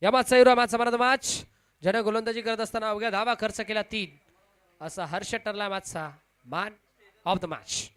या मॅचचा मॅचचा man of the match ज्याने गोलंदाजी करत असताना अवघ्या धावा खर्च केला 3 असा हर्ष ठरला मॅचचा मॅन ऑफ द मॅच.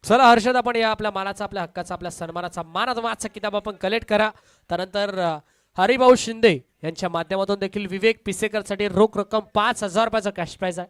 चला हर्षद, आपण या आपल्या मानाचा, आपल्या हक्काचा, आपल्या सन्मानाचा मान ऑफ द मॅचचा किताब आपण कलेक्ट करा. त्यानंतर हरिभाऊ शिंदे यांच्या माध्यमातून देखील विवेक पिसेकर साठी रोख रक्कम 5000 रुपयाचा कॅश प्राइज आहे.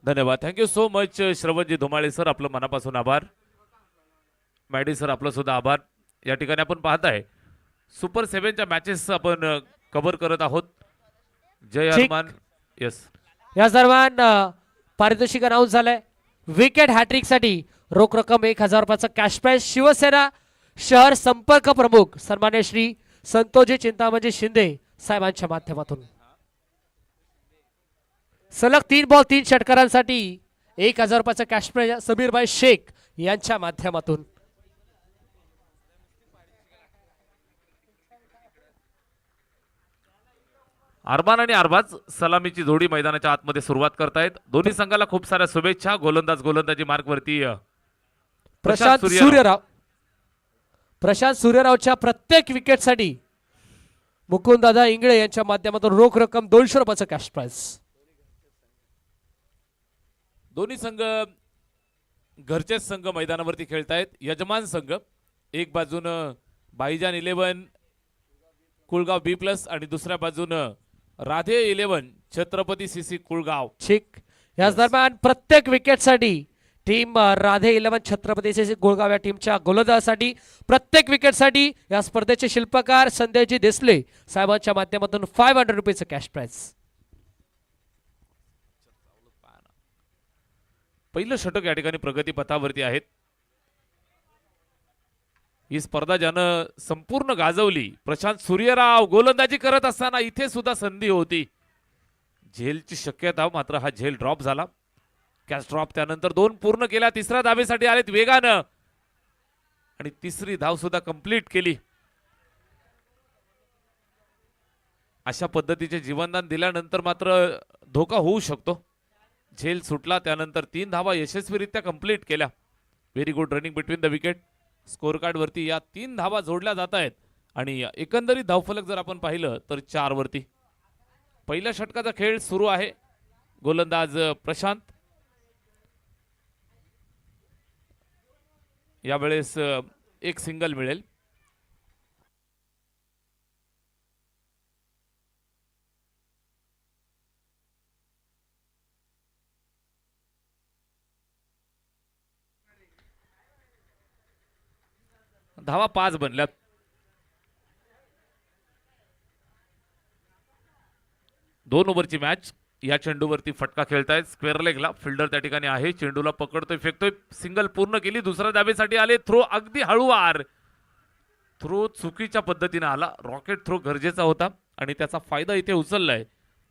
धन्यवाद. Thank you so much Shravanji Dhumale sir, आपलं मनापासून आभार. मॅडी सर, आपलं सुद्धा आभार. या ठिकाणी आपण पाहताय सुपर 7च्या मॅचेस आपण कव्हर करत आहोत. जय ठीक. हनुमान. यस, या दरम्यान पारितोषिक अनाऊन्स झालंय. विकेट हॅट्रिक साठी रोख रक्कम 1000 रुपयाचा कॅश प्राइज शिवसेना शहर संपर्क प्रमुख सन्मान्य श्री संतोषजी चिंतामणजी शिंदे साहेबांच्या माध्यमातून सलग 3 बॉल 3 षटकारांसाठी 1000 रुपयाचा कॅश प्राइज समीरभाई शेख यांच्या माध्यमातून. अरमान आणि अरबाज सलामीची जोडी मैदानाच्या आतमध्ये सुरुवात करतायत. दोन्ही संघाला खूप साऱ्या शुभेच्छा. गोलंदाजी मार्कवरती प्रशांत सूर्यरावच्या प्रत्येक विकेटसाठी मुकुंददादा इंगळे यांच्या माध्यमातून रोख रक्कम 200 रुपयाचा कॅश प्राइज. दोन्ही संघ घरचेच संघ मैदानावरती खेळतायत. यजमान संघ एक बाजूनं बाईजान 11 कुळगाव B+ आणि दुसऱ्या बाजूनं राधे 11 छत्रपती CC कुळगाव. ठीक. याच दरम्यान प्रत्येक विकेटसाठी टीम राधे 11 छत्रपती CC कुळगाव या टीमच्या गोलंदाजासाठी प्रत्येक विकेटसाठी या स्पर्धेचे शिल्पकार संजयजी देसले साहेबांच्या माध्यमातून 500 रुपयाचं कॅश प्राइज. पहिलं षटक या ठिकाणी प्रगती पथावरती आहेत. ही स्पर्धा ज्यानं संपूर्ण गाजवली प्रशांत सूर्यराव गोलंदाजी करत असताना इथे सुद्धा संधी होती. झेलची शक्यता, मात्र हा झेल ड्रॉप झाला. कॅच ड्रॉप त्यानंतर 2 पूर्ण केल्या. तिसऱ्या धावेसाठी आलेत वेगानं आणि तिसरी धाव सुद्धा कंप्लीट केली. अशा पद्धतीचे जीवनदान दिल्यानंतर मात्र धोका होऊ शकतो. झेल सुटला त्यानंतर 3 धावा यशस्वीरित्या कंप्लीट केल्या. Very good running between the wicket. Score card वरती या 3 धावा जोडल्या जात आहेत आणि एकंदरीत धावफलक जर आपण पाहिलं तर 4 वरती. पहिल्या षटकाचा खेळ सुरू आहे. गोलंदाज प्रशांत यावेळेस एक सिंगल मिळेल. धावा 5 बनल्यात. दोन ओव्हरची मॅच. या चेंडूवरती फटका खेळतायत स्क्वेअर लेगला. फिल्डर त्या ठिकाणी आहे. चेंडूला पकडतोय फेकतोय. सिंगल पूर्ण केली. दुसऱ्या धावेसाठी आले. थ्रो अगदी हळूवार. थ्रो चुकीच्या पद्धतीने आला. रॉकेट थ्रो गरजेचा होता आणि त्याचा फायदा इथे उचललाय.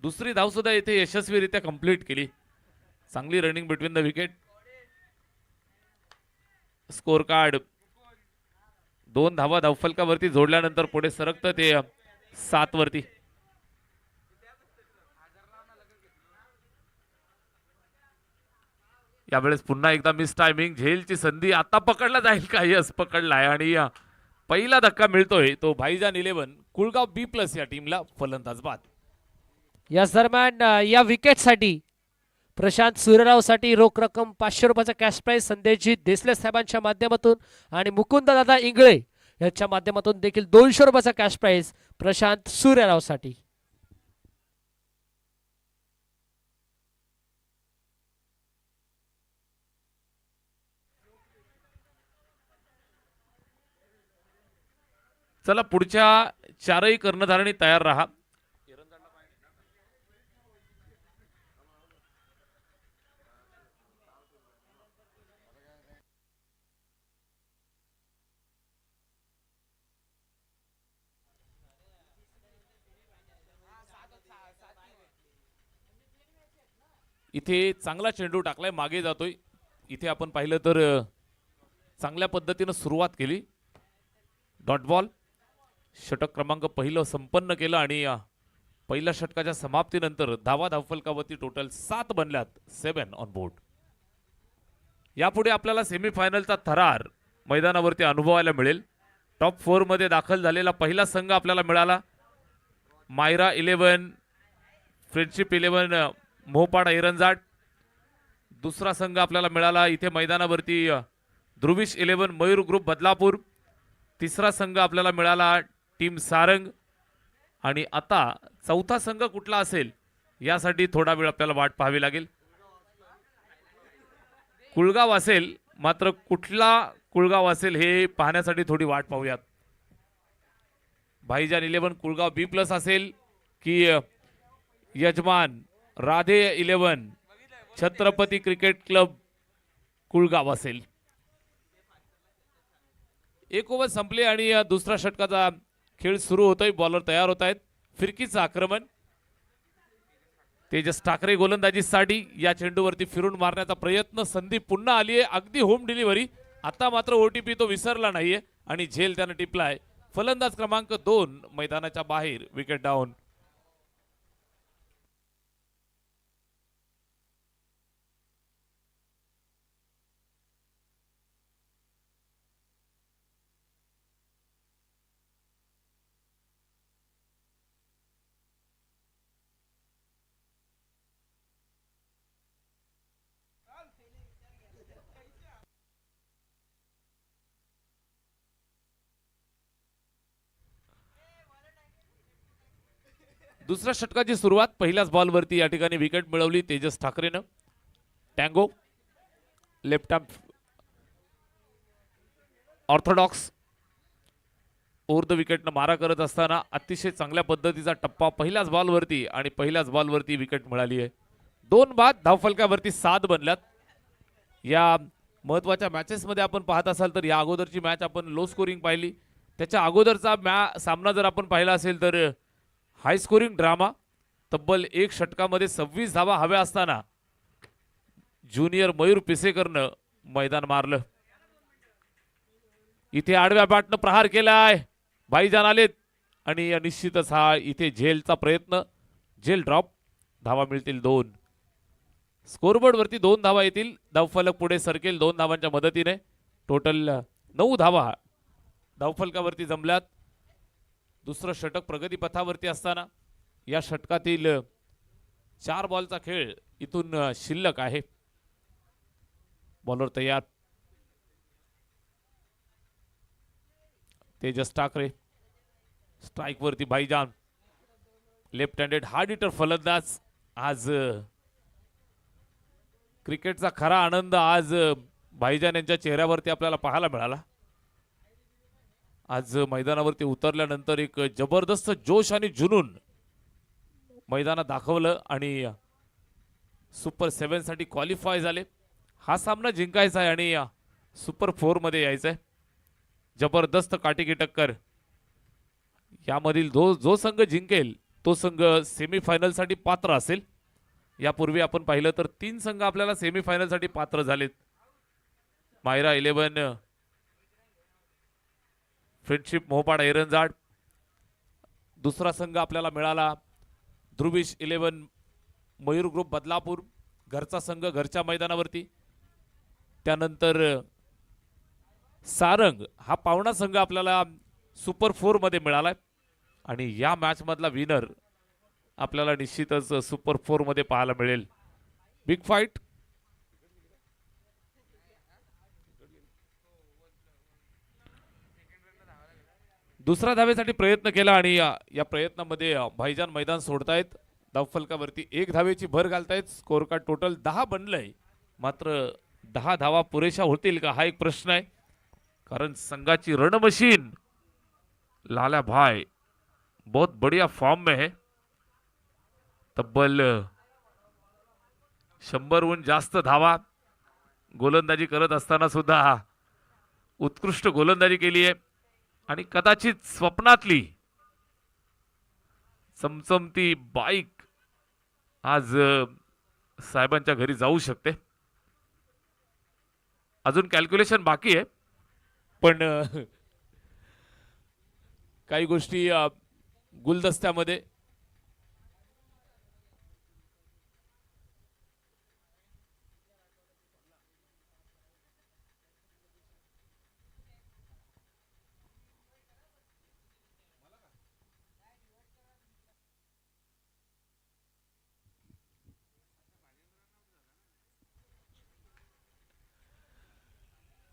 दुसरी धाव सुद्धा इथे यशस्वीरित्या कंप्लीट केली. चांगली running between the wicket. Score card 2 धावा धावफलकावरती जोडल्यानंतर पुढे सरकतं ते 7 वरती. यावेळेस पुन्हा एकदा मिस टायमिंग. झेलची संधी. आता पकडला जाईल का? यस पकडलाय आणि पहिला धक्का मिळतोय तो भाईजान 11 कुळगाव B+ या टीमला फलंदाज बाद. याच दरम्यान या विकेटसाठी प्रशांत सूर्यरावसाठी रोख रक्कम 500 रुपयाचा कॅश प्राइज संदेशजी देसले साहेबांच्या माध्यमातून आणि मुकुंददादा इंगळे यांच्या माध्यमातून देखील 200 रुपयाचा कॅश प्राइज प्रशांत सूर्यरावसाठी. चला पुढच्या 4ही कर्णधारांनी तयार राहा. इथे चांगला चेंडू टाकलाय. मागे जातोय. इथे आपण पाहिलं तर चांगल्या पद्धतीने सुरुवात केली. Dot ball. षटक क्रमांक पहिलं संपन्न केलं आणि पहिल्या षटकाच्या समाप्तीनंतर धावा धावफलकावरती टोटल 7 बनल्यात. 7 on board. यापुढे आपल्याला सेमीफायनलचा थरार मैदानावरती अनुभवायला मिळेल. टॉप 4 मध्ये दाखल झालेला पहिला संघ आपल्याला मिळाला मायरा 11 फ्रेंडशिप 11 मोहपाडा एरंजाट. दुसरा संघ आपल्याला मिळाला इथे मैदानावरती ध्रुविश 11 मयूर ग्रुप बदलापूर. तिसरा संघ आपल्याला मिळाला टीम सारंग. आणि आता चौथा संघ कुठला असेल यासाठी थोडा वेळ आपल्याला वाट पाहावी लागेल. कुळगाव असेल. मात्र कुठला कुळगाव असेल हे पाहण्यासाठी थोडी वाट पाहूयात. भाईजान 11 कुळगाव B+ असेल की यजमान राधे 11 छत्रपती क्रिकेट क्लब कुळगाव असेल. एक ओव्हर संपली आणि दुसरा षटकाचा खेळ सुरू होतोय. बॉलर तयार होत आहेत. फिरकीचं आक्रमण. तेजस ठाकरे गोलंदाजीसाठी. या चेंडूवरती फिरून मारण्याचा प्रयत्न. संधी पुन्हा आली आहे. अगदी होम डिलिव्हरी. आता मात्र OTP तो विसरला नाहीये आणि झेल त्यानं टिपलाय. फलंदाज क्रमांक 2 मैदानाच्या बाहेर. Wicket down. दुसऱ्या षटकाची सुरुवात. पहिल्याच बॉलवरती या ठिकाणी विकेट मिळवली तेजस ठाकरेनं. Tango left arm orthodox over the विकेटनं मारा करत असताना अतिशय चांगल्या पद्धतीचा टप्पा पहिल्याच बॉलवरती आणि पहिल्याच बॉलवरती विकेट मिळाली आहे. 2 बाद धावफलकावरती 7 बनल्यात. या महत्वाच्या मॅचेसमध्ये आपण पाहत असाल तर या अगोदरची मॅच आपण लो स्कोरिंग पाहिली. त्याच्या अगोदरचा सामना जर आपण पाहिला असेल तर हाय स्कोरिंग ड्रामा. तब्बल 1 षटकामध्ये 26 धावा हव्या असताना ज्युनियर मयूर पिसेकरनं मैदान मारलं. इथे आडव्या बॅटनं प्रहार केलाय. भाईजान आलेत आणि निश्चितच हा इथे झेलचा प्रयत्न. झेल ड्रॉप. धावा मिळतील 2. स्कोरबोर्ड वरती 2 धावा येतील. धावफलक पुढे सरकेल 2 धावांच्या मदतीने. टोटल 9 धावा धावफलकावरती जमल्यात. दुसरं षटक प्रगतीपथावरती असताना या षटकातील 4 बॉलचा खेळ इथून शिल्लक आहे. बॉलर तयार. तेजस टाकरे स्ट्राइक वरती भाईजान. लेफ्ट हँडेड हार्ड हिटर फलंदाज. आज क्रिकेटचा खरा आनंद आज भाईजान यांच्या चेहऱ्यावरती आपल्याला पाहायला मिळाला. आज मैदानावरती उतरल्यानंतर एक जबरदस्त जोश आणि जुनून मैदानात दाखवलं आणि सुपर 7 साठी क्वालिफाय झाले. हा सामना जिंकायचा आहे आणि सुपर 4 मध्ये यायचंय. जबरदस्त काटेकी टक्कर. यामधील जो संघ जिंकेल तो संघ सेमीफायनल साठी पात्र असेल. यापूर्वी आपण पाहिलं तर 3 संघ आपल्याला सेमीफायनल साठी पात्र झालेत. मायरा 11 फ्रेंडशिप मोहपाड एरंजाड. दुसरा संघ आपल्याला मिळाला ध्रुविश 11 मयूर ग्रुप बदलापूर. घरचा संघ घरच्या मैदानावरती. त्यानंतर सारंग हा पावणा संघ आपल्याला सुपर 4 मध्ये मिळालाय आणि या मॅच मधला विनर आपल्याला निश्चितच सुपर 4 मध्ये पाहायला मिळेल. Big fight. दुसऱ्या धावेसाठी प्रयत्न केला आणि या प्रयत्नामध्ये भाईजान मैदान सोडतायत. धावफलकावरती 1 धावेची भर घालतायत. स्कोर कार्ड टोटल 10 बनलंय. मात्र 10 धावा पुरेशा होतील का हा एक प्रश्न आहे. कारण संघाची रणमशीन लाला भाई बहुत बढ़िया फॉर्म में है. तब्बल 100हून जास्त धावा गोलंदाजी करत असताना सुद्धा उत्कृष्ट गोलंदाजी केली आहे आणि कदाचित स्वप्नातली चमचमती बाईक आज साहेबांच्या घरी जाऊ शकते. अजून कॅल्क्युलेशन बाकी आहे पण काही गोष्टी गुलदस्त्यामध्ये.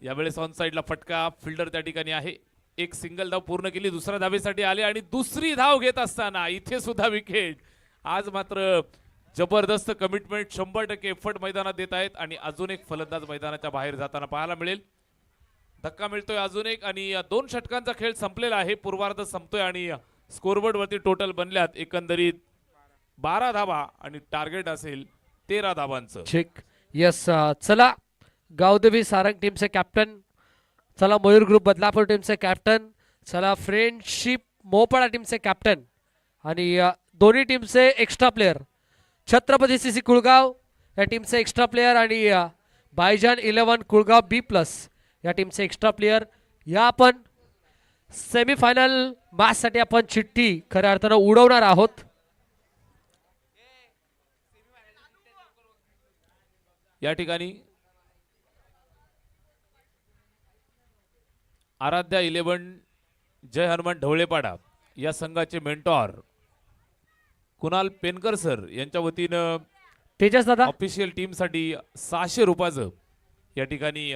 यावेळेस ऑन साइडला फटका. फिल्डर त्या ठिकाणी आहे. एक सिंगल धाव पूर्ण केली. दुसऱ्या धावेसाठी आले आणि दुसरी धाव घेत असताना इथे सुद्धा विकेट. आज मात्र जबरदस्त कमिटमेंट 100% एफर्ट मैदानात देत आहेत आणि अजून एक फलंदाज मैदानाच्या बाहेर जाताना पाहायला मिळेल. धक्का मिळतोय अजून एक आणि 2 षटकांचा खेळ संपलेला आहे. पूर्वार्ध संपतोय आणि स्कोरबोर्ड वरती टोटल बनल्यात एकंदरीत 12 धावा आणि टार्गेट असेल 13 धावांचं. चेक. यस. चला गावदेवी सारंग टीमचे कॅप्टन. चला मयूर ग्रुप बदलापूर टीमचे कॅप्टन. चला फ्रेंडशिप मोहपाडा टीमचे कॅप्टन आणि दोन्ही टीमचे extra player. Chhatrapati CC Kulgaon या टीमचे एक्स्ट्रा प्लेयर आणि भाईजान 11 कुळगाव B+ या टीमचे एक्स्ट्रा प्लेयर. या आपण सेमीफायनल मॅच साठी आपण चिठ्ठी खऱ्या अर्थानं उडवणार आहोत. या ठिकाणी आराध्या 11 जय हनुमान ढवळेपाडा या संघाचे मेंटॉर कुणाल पेनकर सर यांच्या वतीनं तेजस दादा ऑफिशियल टीम साठी 600 रुपयाचं या ठिकाणी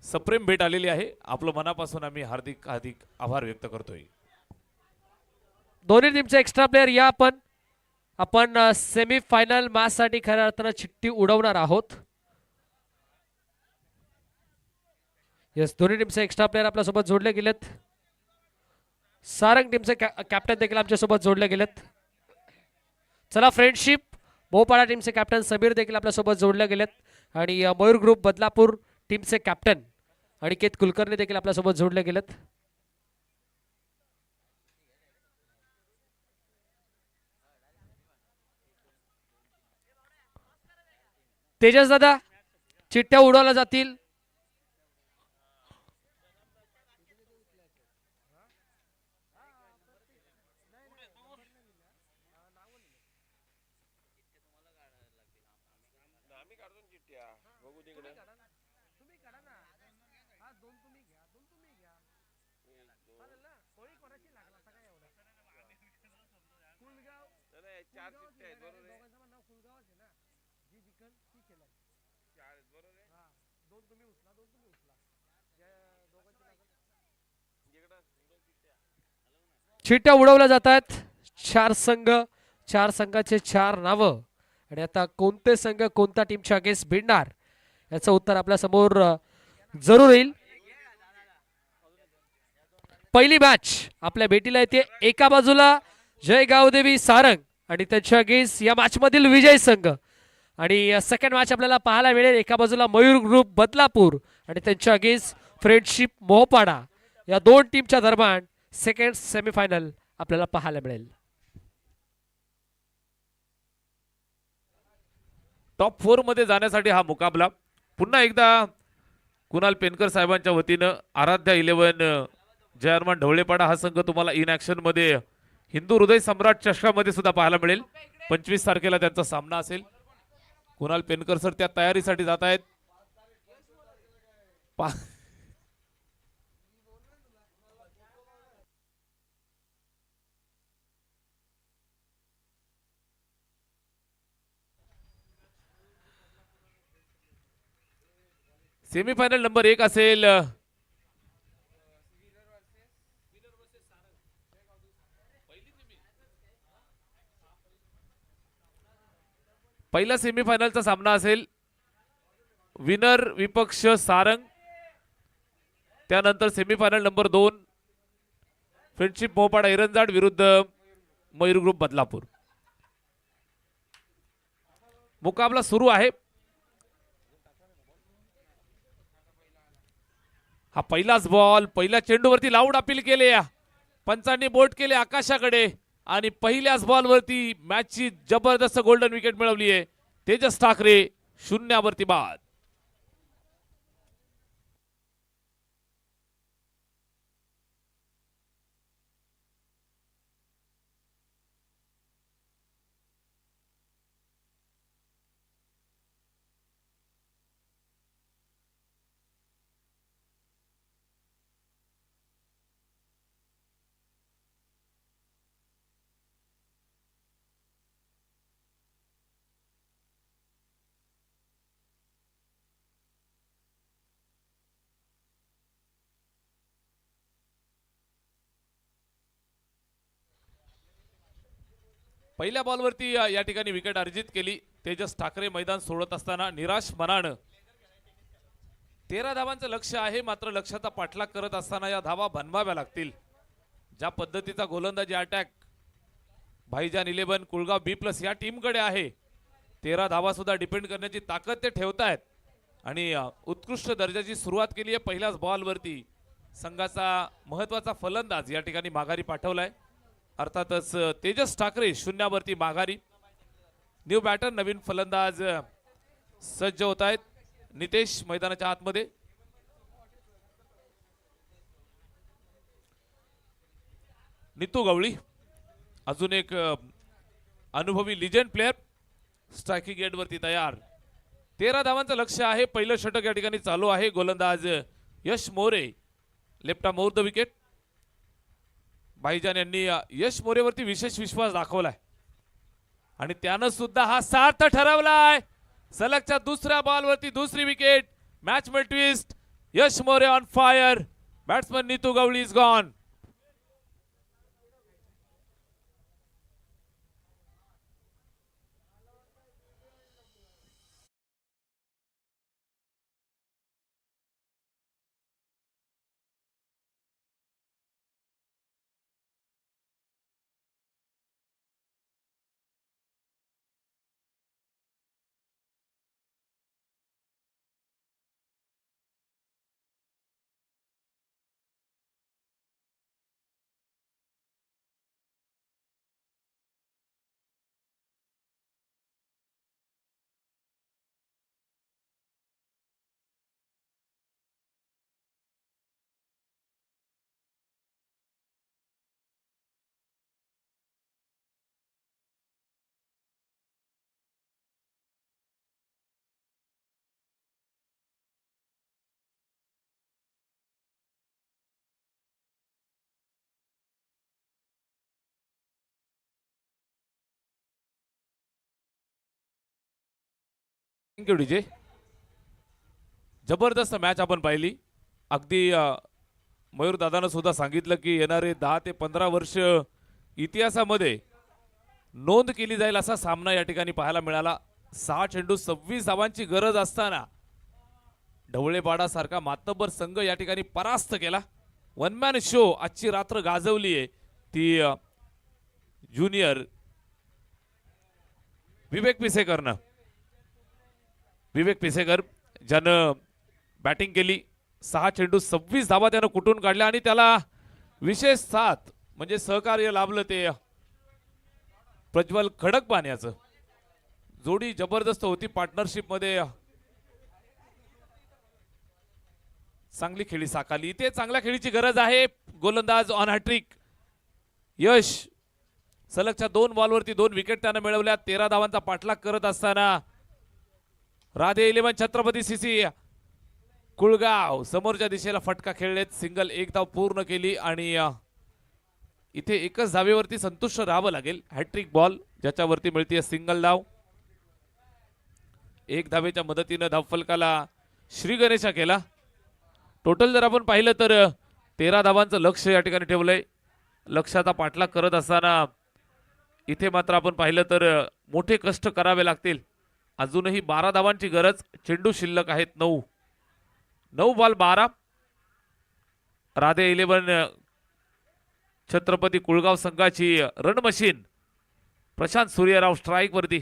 सप्रेम भेट आलेली आहे. आपलं मनापासून आम्ही हार्दिक हार्दिक आभार व्यक्त करतोय. दोन्ही टीमचे एक्स्ट्रा प्लेयर या आपण सेमीफायनल मॅच साठी खऱ्या अर्थानं चिठ्ठी उडवणार आहोत. यस. दोन्ही टीमचे एक्स्ट्रा प्लेयर आपल्या सोबत जोडले गेलेत. सारंग टीमचे कॅप्टन देखील आमच्या सोबत जोडले गेलेत. चला फ्रेंडशिप मोहपाडा टीमचे कॅप्टन समीर देखील आपल्या सोबत जोडले गेलेत आणि मयूर ग्रुप बदलापूर टीमचे कॅप्टन अनिकेत कुलकर्णी देखील आपल्या सोबत जोडले गेलेत. तेजस दादा चिठ्ठ्या उडवल्या जातील. चिट्ट्या उडवल्या जात आहेत. 4 संघ, 4 संघाचे 4 नावं. आणि आता कोणते संघ कोणत्या टीमच्या अगेन्स्ट भिडणार याचं उत्तर आपल्या समोर जरूर येईल. पहिली मॅच आपल्या भेटीला येते. एका बाजूला जय गावदेवी सारंग आणि त्यांच्या अगेन्स्ट या मॅच मधील विजय संघ. आणि सेकंड मॅच आपल्याला पाहायला मिळेल. एका बाजूला मयूर ग्रुप बदलापूर आणि त्यांच्या अगेन्स्ट फ्रेंडशिप मोहपाडा. या दोन टीमच्या दरम्यान सेकंड सेमीफायनल आपल्याला पाहायला मिळेल. टॉप 4 मध्ये जाण्यासाठी हा मुकाबला. पुन्हा एकदा कुणाल पेनकर साहेबांच्या वतीनं आराध्या 11 जयरमान ढवळेपाडा हा संघ तुम्हाला इन ऍक्शन मध्ये हिंदू हृदय सम्राट चषकामध्ये सुद्धा पाहायला मिळेल. 25 तारखेला त्यांचा सामना असेल. कुणाल पेनकर सर त्या तयारीसाठी जात आहेत. सेमीफायनल नंबर 1 असेल पहिला सेमीफायनलचा सामना असेल विनर विपक्ष सारंग. त्यानंतर सेमीफायनल नंबर 2 फ्रेंडशिप मोहपाडा एरंजाड विरुद्ध मयूर ग्रुप बदलापूर. मुकाबला सुरू आहे. हा पहिलाच बॉल पहिल्या चेंडूवरती लाऊड अपील केले. पंचांनी बोट केले आकाशाकडे आणि पहिल्याच बॉलवरती मॅचची जबरदस्त गोल्डन विकेट मिळवली आहे. तेजस ठाकरे 0 बाद. पहिल्या बॉलवरती या ठिकाणी विकेट अर्जित केली. तेजस ठाकरे मैदान सोडत असताना निराश मनानं 13 धावांचं लक्ष आहे. मात्र लक्ष्याचा पाठलाग करत असताना या धावा बनवाव्या लागतील. ज्या पद्धतीचा गोलंदाजी अटॅक भाईजान 11 कुळगाव B+ या टीमकडे आहे. 13 धावा सुद्धा डिपेंड करण्याची ताकद ते ठेवतायत आणि उत्कृष्ट दर्जाची सुरुवात केली आहे. पहिल्याच बॉलवरती संघाचा महत्वाचा फलंदाज या ठिकाणी माघारी पाठवलाय. अर्थातच तेजस ठाकरे 0 माघारी. न्यू बॅटर नवीन फलंदाज सज्ज होत आहेत. नितेश मैदानाच्या आतमध्ये. नितू गवळी अजून एक अनुभवी लिजेंड प्लेयर स्ट्रायकिंग गेट वरती तयार. 13 धावांचं लक्ष आहे. पहिलं षटक या ठिकाणी चालू आहे. गोलंदाज Yash More left arm over the wicket. भाईजान यांनी यश मोरेवरती विशेष विश्वास दाखवलाय आणि त्यानं सुद्धा हा सार्थ ठरवलाय. सलगच्या दुसऱ्या बॉलवरती दुसरी विकेट. मॅच में twist. Yash More on fire. Batsman Neetu Gawali is gone. Thank you DJ. जबरदस्त मॅच आपण पाहिली. अगदी मयूर दादानं सुद्धा सांगितलं की येणारे 10 ते 15 वर्ष इतिहासामध्ये नोंद केली जाईल असा सामना या ठिकाणी पाहायला मिळाला. 6 चेंडू 26 धावांची गरज असताना ढवळेपाडा सारखा मातब्बर संघ या ठिकाणी परास्त केला. वन मॅन शो आजची रात्र गाजवली आहे ती ज्युनियर विवेक पिसेकरनं. विवेक पिसेकर ज्यानं बॅटिंग केली. 6 चेंडू 26 धावा त्यानं कुठून काढल्या आणि त्याला विशेष साथ म्हणजे सहकार्य लाभलं ते प्रज्वल खडक पाण्याचं. जोडी जबरदस्त होती. पार्टनरशिप मध्ये चांगली खेळी साकारली. इथे चांगल्या खेळीची गरज आहे. गोलंदाज ऑन हॅट्रिक यश सलगच्या 2 बॉलवरती 2 विकेट त्यानं मिळवल्या. 13 धावांचा पाठलाग करत असताना राधे 11 छत्रपती सीसी कुळगाव समोरच्या दिशेला फटका खेळलेत. सिंगल 1 धाव पूर्ण केली आणि इथे एकच धावेवरती संतुष्ट राहावं लागेल. हॅट्रिक बॉल ज्याच्यावरती मिळते सिंगल धाव. 1 धावेच्या मदतीनं धावफलकाला श्री गणेशा केला. टोटल जर आपण पाहिलं तर 13 धावांचं लक्ष या ठिकाणी ठेवलंय. लक्ष्याचा पाठलाग करत असताना इथे मात्र आपण पाहिलं तर मोठे कष्ट करावे लागतील. अजूनही 12 धावांची गरज. चेंडू शिल्लक आहेत 9 बॉल 12. राधे 11 छत्रपती कुळगाव संघाची run machine Prashant Suryarao strike वरती.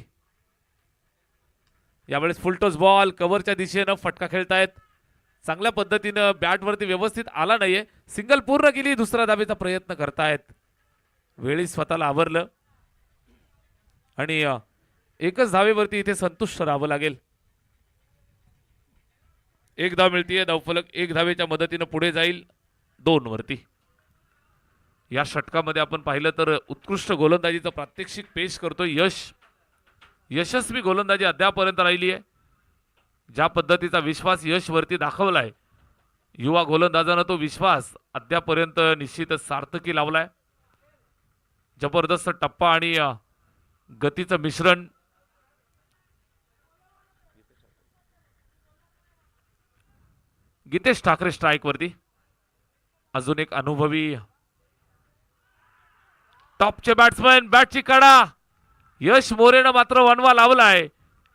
यावेळेस फुलटॉस बॉल कव्हरच्या दिशेनं फटका खेळतायत. चांगल्या पद्धतीनं बॅटवरती व्यवस्थित आला नाहीये. सिंगल पूर्ण केली. दुसरा धावेचा प्रयत्न करतायत. वेळी स्वतःला आवरलं आणि एकच धावेवरती इथे संतुष्ट राहावं लागेल. 1 धाव मिळतीये. धावफलक 1 धावेच्या मदतीनं पुढे जाईल 2 वरती. या षटकामध्ये आपण पाहिलं तर उत्कृष्ट गोलंदाजीचं प्रात्यक्षिक पेश करतोय यश. यशस्वी गोलंदाजी अद्यापर्यंत राहिली आहे. ज्या पद्धतीचा विश्वास यश वरती दाखवलाय युवा गोलंदाजानं तो विश्वास अद्यापर्यंत निश्चितच सार्थकी लावलाय. जबरदस्त टप्पा आणि गतीचं मिश्रण. गीतेश ठाकरे स्ट्राईक वरती. अजून एक अनुभवी टॉपचे बॅट्समॅन. बॅटची कडा यश मोरेनं मात्र वनवा लावलाय.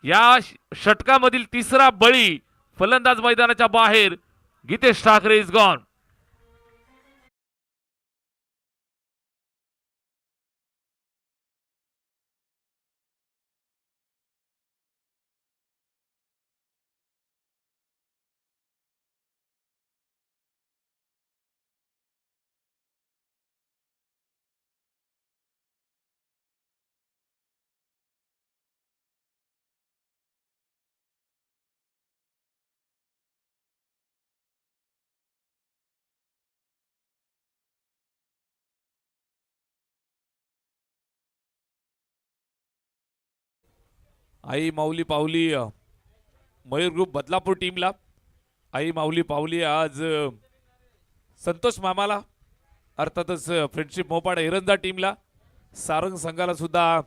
या षटकामधील 3रा बळी फलंदाज मैदानाच्या बाहेर. Gitesh Thackeray is gone. आई माऊली पावली मयूर ग्रुप बदलापूर टीमला. आई माऊली पावली आज संतोष मामाला. अर्थातच फ्रेंडशिप मोपाड एरंजा टीमला. सारंग संघाला सुद्धा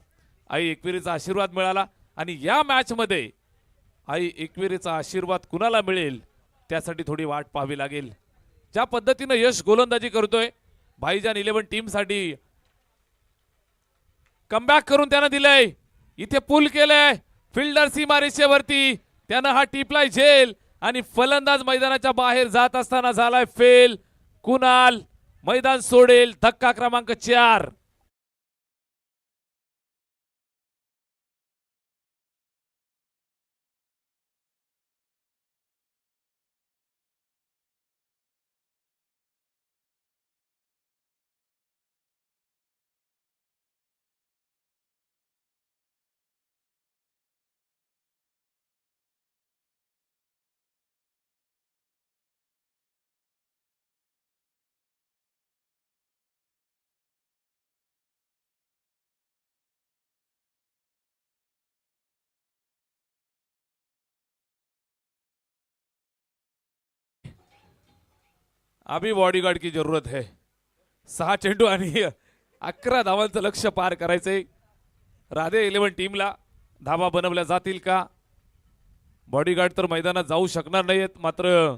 आई एकविरीचा आशीर्वाद मिळाला. आणि या मॅच मध्ये आई एकविरीचा आशीर्वाद कुणाला मिळेल त्यासाठी थोडी वाट पाहावी लागेल. ज्या पद्धतीनं यश गोलंदाजी करतोय भाईजान 11 टीमसाठी कमबॅक करून त्यानं दिलंय. इथे पुल केलंय फिल्डर सीमारेषेवरती. त्यानं हा टिपलाय झेल आणि फलंदाज मैदानाच्या बाहेर जात असताना झालाय फेल. कुणाल मैदान सोडेल. धक्का क्रमांक 4. अभी बॉडीगार्ड की जरूरत है. 6 चेंडू आणि 11 धावांचं लक्ष्य पार करायचंय. राधे 11 टीमला धावा बनवल्या जातील का. बॉडीगार्ड तर मैदानात जाऊ शकणार नाहीत, मात्र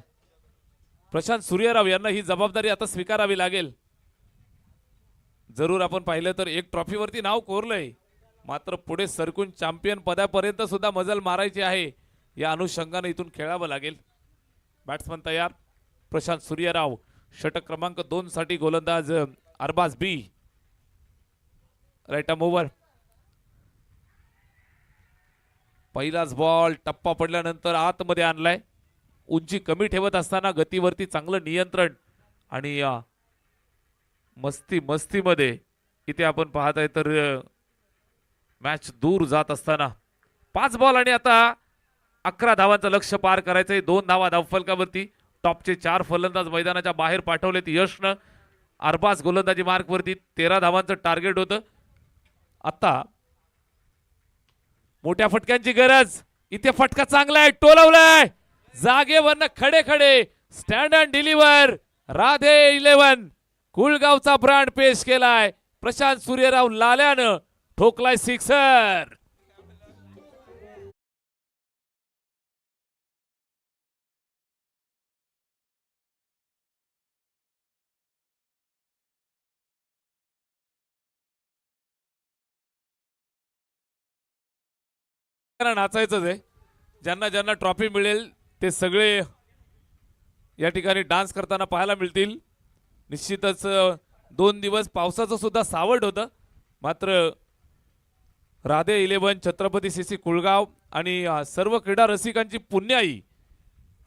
प्रशांत सूर्यराव यांना ही जबाबदारी आता स्वीकारावी लागेल. जरूर आपण पाहिलं तर एक ट्रॉफीवरती नाव कोरलंय, मात्र पुढे सरकून चॅम्पियन पदापर्यंत सुद्धा मजल मारायची आहे. या अनुषंगाने इथून खेळावं लागेल. बॅट्समन तयार प्रशांत सूर्यराव. षटक क्रमांक 2 साठी गोलंदाज Arbaz B. Right arm over. पहिलाच बॉल टप्पा पडल्यानंतर आतमध्ये आणलाय. उंची कमी ठेवत असताना गतीवरती चांगलं नियंत्रण आणि मस्तीमध्ये इथे आपण पाहताय तर मॅच दूर जात असताना 5 बॉल आणि आता 11 धावांचं लक्ष्य पार करायचंय. 2 धावा धावफलकावरती. टॉपचे 4 फलंदाज मैदानाच्या बाहेर पाठवलेत यशनं. अरबाज गोलंदाजी मार्कवरती 13 धावांचं टार्गेट होतं. आता मोठ्या फटक्यांची गरज. इथे फटका चांगला आहे, टोलवलाय जागेवरनं खडे स्टँड अँड डिलिव्हर. राधे 11 कुळगावचा ब्रँड पेश केलाय. प्रशांत सूर्यराव लाल्यानं ठोकलाय सिक्सर. नाचायचंच आहे. ज्यांना ट्रॉफी मिळेल ते सगळे या ठिकाणी डान्स करताना पाहायला मिळतील. निश्चितच 2 दिवस पावसाचं सुद्धा सावट होतं, मात्र राधे 11 छत्रपती सीसी कुळगाव आणि सर्व क्रीडा रसिकांची पुण्याई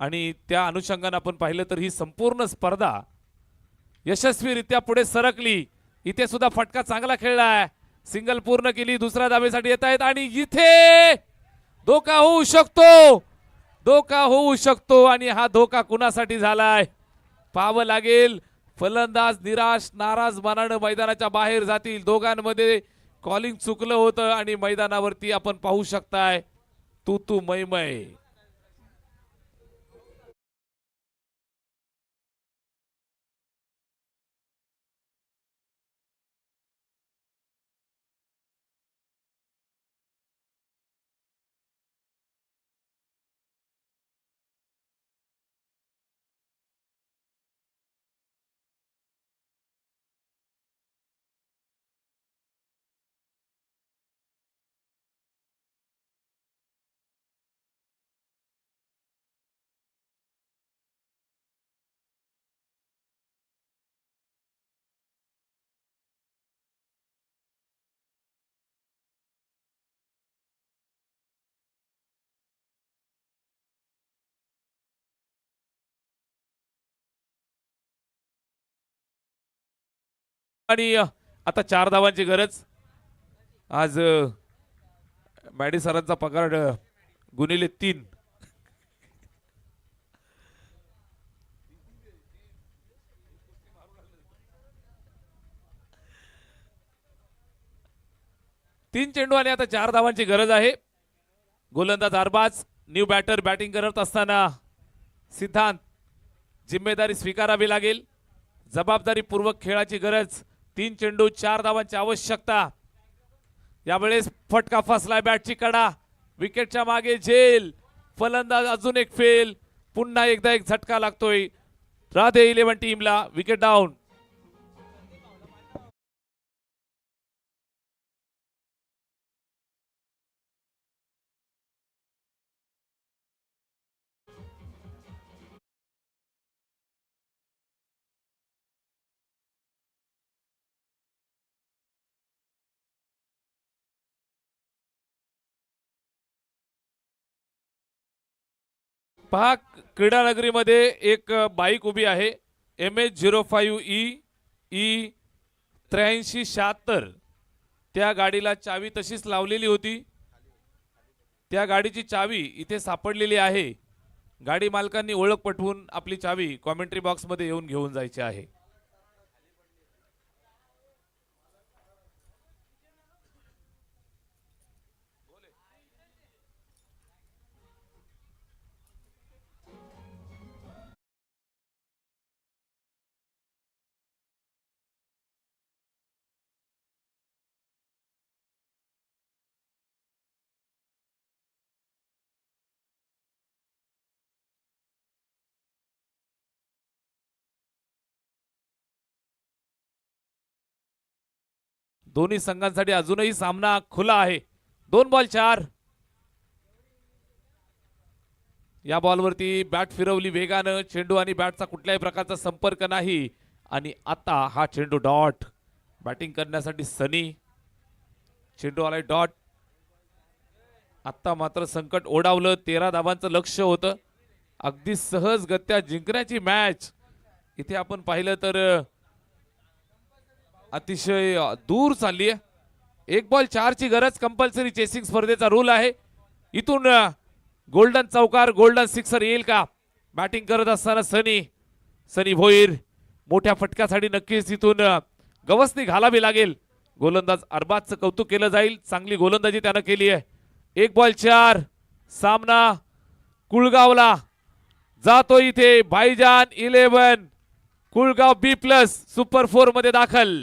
आणि त्या अनुषंगाने आपण पाहिलं तर ही संपूर्ण स्पर्धा यशस्वीरित्या पुढे सरकली. इथे सुद्धा फटका चांगला खेळलाय. सिंगल पूर्ण केली. दुसऱ्या धावेसाठी येत आहेत आणि इथे धोका होऊ शकतो आणि हा धोका कुणासाठी झालाय पाहावं लागेल. फलंदाज नाराज मनानं मैदानाच्या बाहेर जातील. दोघांमध्ये कॉलिंग चुकलं होतं आणि मैदानावरती आपण पाहू शकताय तू मै. आणि आता 4 धावांची गरज. आज मॅडी सरांचा पगार गुणिले 3. चेंडू आणि आता 4 धावांची गरज आहे. गोलंदाज अरबाज. न्यू बॅटर बॅटिंग करत असताना सिद्धांत जिम्मेदारी स्वीकारावी लागेल. जबाबदारीपूर्वक खेळाची गरज. 3 चेंडू 4 धावांची आवश्यकता. यावेळेस फटका फसलाय बॅटची कडा. विकेटच्या मागे झेल. फलंदाज अजून एक फेल. पुन्हा एकदा एक झटका लागतोय राधे 11 टीमला. Wicket down. पहा क्रीडा नगरीमध्ये एक बाईक उभी आहे. MH05E8376. त्या गाडीला चावी तशीच लावलेली होती. त्या गाडीची चावी इथे सापडलेली आहे. गाडी मालकांनी ओळख पटवून आपली चावी कॉमेंट्री बॉक्स मध्ये येऊन घेऊन जायची आहे. दोन्ही संघांसाठी अजूनही सामना खुला आहे. 2 बॉल 4. या बॉलवरती बॅट फिरवली वेगानं. चेंडू आणि बॅटचा कुठल्याही प्रकारचा संपर्क नाही आणि आता हा चेंडू डॉट. बॅटिंग करण्यासाठी सनी. चेंडू आलाय डॉट. आता मात्र संकट ओढावलं. 13 धावांचं लक्ष होतं. अगदी सहजगत्या जिंकण्याची मॅच इथे आपण पाहिलं तर अतिशय दूर चालली आहे. 1 बॉल 4 ची गरज. कंपल्सरी चेसिंग स्पर्धेचा रूल आहे. इथून गोल्डन चौकार, गोल्डन सिक्सर येईल का? बॅटिंग करत असताना सनी भोईर मोठ्या फटक्यासाठी नक्कीच इथून गवसणी घालावी लागेल. गोलंदाज अरबाजचं कौतुक केलं जाईल. चांगली गोलंदाजी त्यानं केली आहे. 1 बॉल 4. सामना कुळगावला जातो. इथे भाईजान 11 कुळगाव B+ सुपर 4 मध्ये दाखल.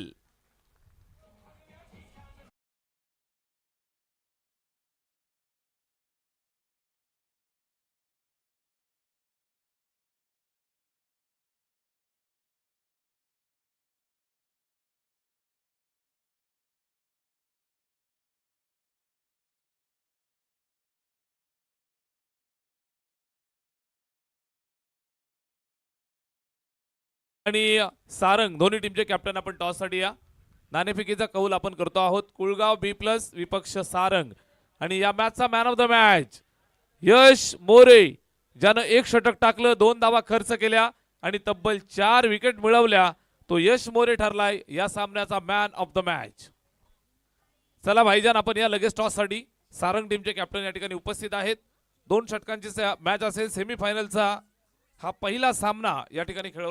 आणि सारंग दोन्ही टीमचे कॅप्टन आपण टॉस साठी या. नाणेफेकीचा कौल आपण करतो आहोत. कुळगाव B+ विपक्ष सारंग. आणि या मॅचचा मॅन ऑफ द मॅच यश मोरे ज्यानं 1 षटक टाकलं, 2 धावा खर्च केल्या आणि तब्बल 4 विकेट मिळवल्या. तो यश मोरे ठरलाय या सामन्याचा मॅन ऑफ द मॅच. चला भाईजान आपण या लगेच टॉस साठी. सारंग टीमचे कॅप्टन या ठिकाणी उपस्थित आहेत. 2 षटकांची मॅच असेल. सेमीफायनलचा हा पहिला सामना या ठिकाणी खेळवला